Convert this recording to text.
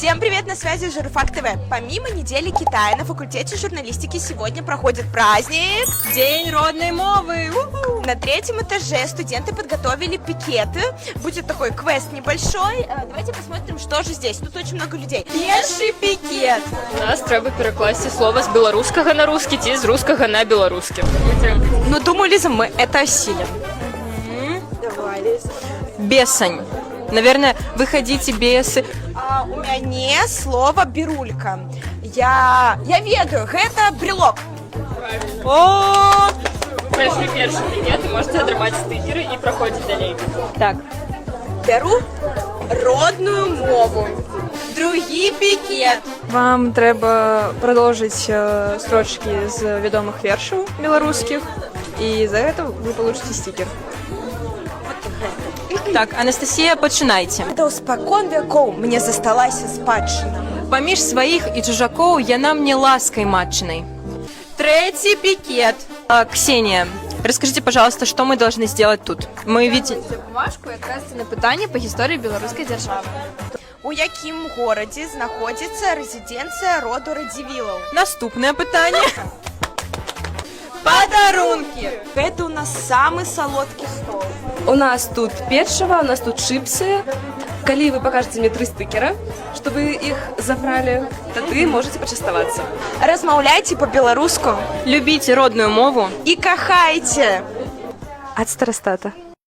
Всем привет, на связи Журфак ТВ. Помимо недели Китая на факультете журналистики сегодня проходит праздник День родной мовы. На третьем этаже студенты подготовили пикеты. Будет такой квест небольшой. Давайте посмотрим, что же здесь. Тут очень много людей. Перший пикет. У нас треба перекласти слово з білоруського на русский, ті з русского на білоруський. Ну, думаю, Лиза, мы это осилим. Давай, Лиза. Бесань. Наверное, вы хотите бесы. У мяне слово «бирулька». Я ведаю, гэта брелок. О! Пройшли перший пікет, і можете атрымаць стикеры і праходзіць далей. Так. Бяру родную мову. Другі пікет. Вам трэба продолжить строчки з відомых вершаў беларускіх, і за гэта вы получите стикер. Так, Анастасія, пачынайце. Да ўспакон вякоў мне засталася спадчына. Паміж сваіх і чужакоў яна мне ласкай матчынай. Третий пикет. Ксения, расскажите, пожалуйста, что мы должны сделать тут? Мы видим... Бумажку і адказці на пытанне па гісторыі беларускай дзяржавы. У якім горадзе знаходзіцца рэзідэнцыя роду Радзівілаў? Наступное пытанне. Подарунки. Гэта у нас самы салодкі стол. У нас тут печиво, у нас тут чипсы. Калі вы покажете мне 3 стикера, что вы их забрали, тады можете пачаставацца. Размаўляйце по-беларуску Любите родную мову. і кахайце. Ад старастата.